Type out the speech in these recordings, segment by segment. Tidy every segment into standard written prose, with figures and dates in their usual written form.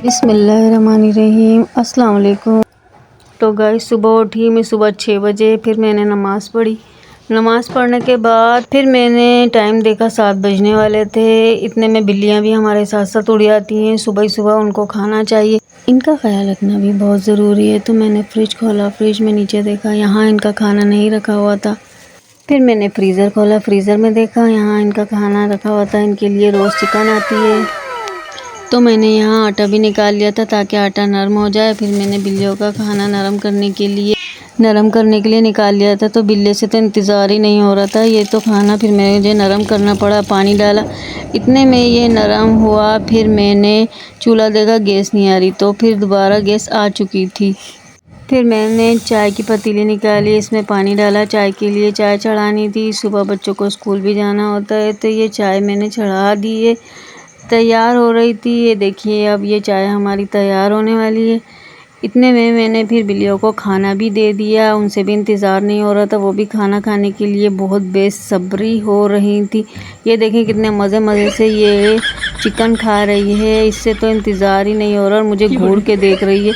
बिस्मिल्लाहिर्रहमानिर्रहीम। अस्सलाम वालेकुम। तो गाइस सुबह उठी मैं, सुबह 6 बजे। फिर मैंने नमाज़ पढ़ी। नमाज़ पढ़ने के बाद फिर मैंने टाइम देखा, 7 बजने वाले थे। इतने में बिल्लियाँ भी हमारे साथ साथ उड़ जाती हैं। सुबह ही सुबह उनको खाना चाहिए, इनका ख्याल रखना भी बहुत ज़रूरी है। तो मैंने फ्रिज खोला, फ्रिज में नीचे देखा, यहाँ इनका खाना नहीं रखा हुआ था। फिर मैंने फ्रीज़र खोला, फ्रीज़र में देखा, यहाँ इनका खाना रखा हुआ था। इनके लिए रोज़ चिकन आती है। तो मैंने यहाँ आटा भी निकाल लिया था ताकि आटा नरम हो जाए। फिर मैंने बिल्लियों का खाना नरम करने के लिए निकाल लिया था। तो बिल्ली से तो इंतज़ार ही नहीं हो रहा था ये तो खाना। फिर मुझे नरम करना पड़ा, पानी डाला, इतने में ये नरम हुआ। फिर मैंने चूल्हा देखा, गैस नहीं आ रही, तो फिर दोबारा गैस आ चुकी थी। फिर मैंने चाय की पतीली निकाली, इसमें पानी डाला, चाय के लिए चाय चढ़ानी थी। सुबह बच्चों को स्कूल भी जाना होता है, तो ये चाय मैंने चढ़ा दी है, तैयार हो रही थी। ये देखिए अब ये चाय हमारी तैयार होने वाली है। इतने में मैंने फिर बिल्लियों को खाना भी दे दिया। उनसे भी इंतज़ार नहीं हो रहा था, वो भी खाना खाने के लिए बहुत बेसब्री हो रही थी। ये देखें कितने मज़े मज़े से ये चिकन खा रही है, इससे तो इंतज़ार ही नहीं हो रहा। और मुझे घूर के देख रही है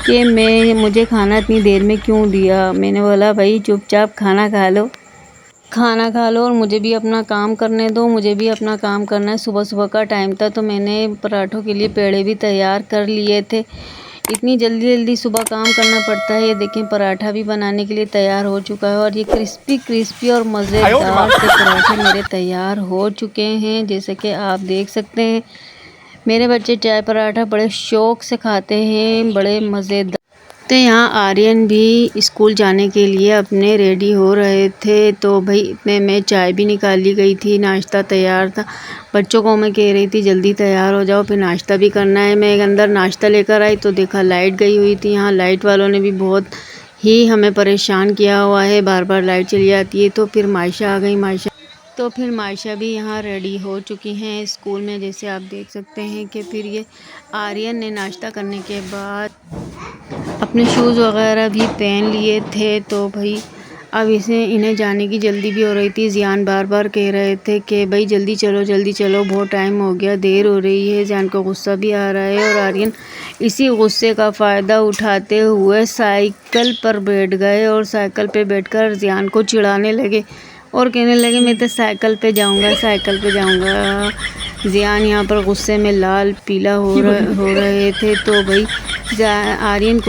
कि मुझे खाना इतनी देर में क्यों दिया। मैंने बोला भाई चुपचाप खाना खा लो और मुझे भी अपना काम करने दो, मुझे भी अपना काम करना है। सुबह सुबह का टाइम था, तो मैंने पराठों के लिए पेड़े भी तैयार कर लिए थे। इतनी जल्दी जल्दी सुबह काम करना पड़ता है। ये देखें पराठा भी बनाने के लिए तैयार हो चुका है, और ये क्रिस्पी और मज़ेदार से पराठे मेरे तैयार हो चुके हैं, जैसे कि आप देख सकते हैं। मेरे बच्चे चाय पराठा बड़े शौक़ से खाते हैं, बड़े मज़ेदार। तो यहाँ आर्यन भी स्कूल जाने के लिए अपने रेडी हो रहे थे। तो भाई इतने में चाय भी निकाल ली गई थी, नाश्ता तैयार था। बच्चों को मैं कह रही थी जल्दी तैयार हो जाओ, फिर नाश्ता भी करना है। मैं अंदर नाश्ता लेकर आई तो देखा लाइट गई हुई थी। यहाँ लाइट वालों ने भी बहुत ही हमें परेशान किया हुआ है, बार बार लाइट चली जाती है। तो फिर मायशा आ गई। मायशा भी यहाँ रेडी हो चुकी हैं स्कूल में, जैसे आप देख सकते हैं। कि फिर ये आर्यन ने नाश्ता करने के बाद अपने शूज़ वगैरह भी पहन लिए थे। तो भाई अब इन्हें जाने की जल्दी भी हो रही थी। ज़ियान बार बार कह रहे थे कि भाई जल्दी चलो, बहुत टाइम हो गया, देर हो रही है। ज़ियान को गुस्सा भी आ रहा है, और आर्यन इसी गुस्से का फ़ायदा उठाते हुए साइकिल पर बैठ गए, और साइकिल पे बैठकर ज़ियान को चिढ़ाने लगे और कहने लगे मैं तो साइकिल पे जाऊंगा। ज़ियान यहाँ पर गुस्से में लाल पीला हो रहे थे। तो भाई आर्यन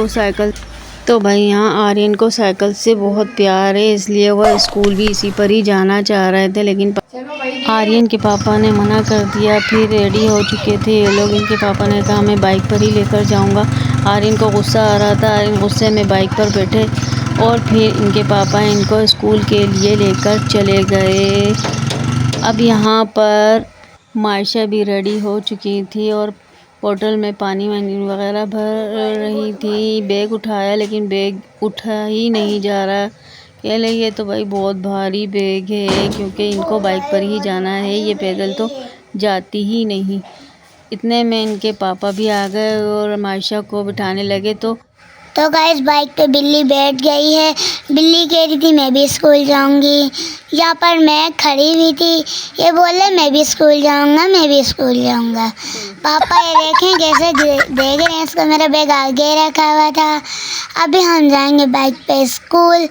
को साइकिल से बहुत प्यार है, इसलिए वह स्कूल भी इसी पर ही जाना चाह रहे थे, लेकिन आर्यन के पापा ने मना कर दिया। फिर रेडी हो चुके थे ये लोग। इनके पापा ने कहा मैं बाइक पर ही लेकर जाऊंगा। आर्यन को गुस्सा आ रहा था, आर्यन गुस्से में बाइक पर बैठे, और फिर इनके पापा इनको स्कूल के लिए लेकर चले गए। अब यहाँ पर मायशा भी रेडी हो चुकी थी, और बोतल में पानी वगैरह भर रही थी। बैग उठाया, लेकिन बैग उठा ही नहीं जा रहा। कह रही ये तो भाई बहुत भारी बैग है, क्योंकि इनको बाइक पर ही जाना है, ये पैदल तो जाती ही नहीं। इतने में इनके पापा भी आ गए और मायशा को बिठाने लगे। तो गाइस बाइक पे बिल्ली बैठ गई है। बिल्ली कह रही थी मैं भी स्कूल जाऊंगी। यहाँ पर मैं खड़ी हुई थी, ये बोले मैं भी स्कूल जाऊंगा। पापा ये देखें कैसे देख रहे हैं इसको, मेरा बैग आगे रखा हुआ था। अभी हम जाएंगे बाइक पे स्कूल।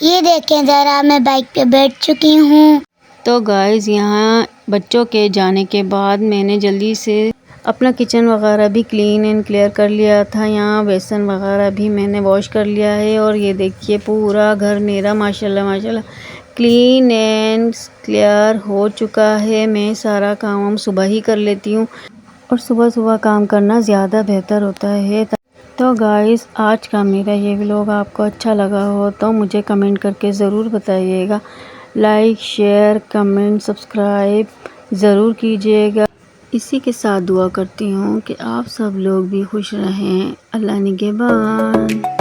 ये देखें ज़रा मैं बाइक पे बैठ चुकी हूँ। तो गाइस यहाँ बच्चों के जाने के बाद मैंने जल्दी से अपना किचन वगैरह भी क्लीन एंड क्लियर कर लिया था। यहाँ बेसन वगैरह भी मैंने वॉश कर लिया है, और ये देखिए पूरा घर मेरा माशाल्लाह क्लीन एंड क्लियर हो चुका है। मैं सारा काम सुबह ही कर लेती हूँ, और सुबह सुबह काम करना ज़्यादा बेहतर होता है। तो गाइस आज का मेरा ये व्लॉग आपको अच्छा लगा हो तो मुझे कमेंट करके ज़रूर बताइएगा। लाइक शेयर कमेंट सब्सक्राइब ज़रूर कीजिएगा। इसी के साथ दुआ करती हूँ कि आप सब लोग भी खुश रहें। अल्लाह निगहबान।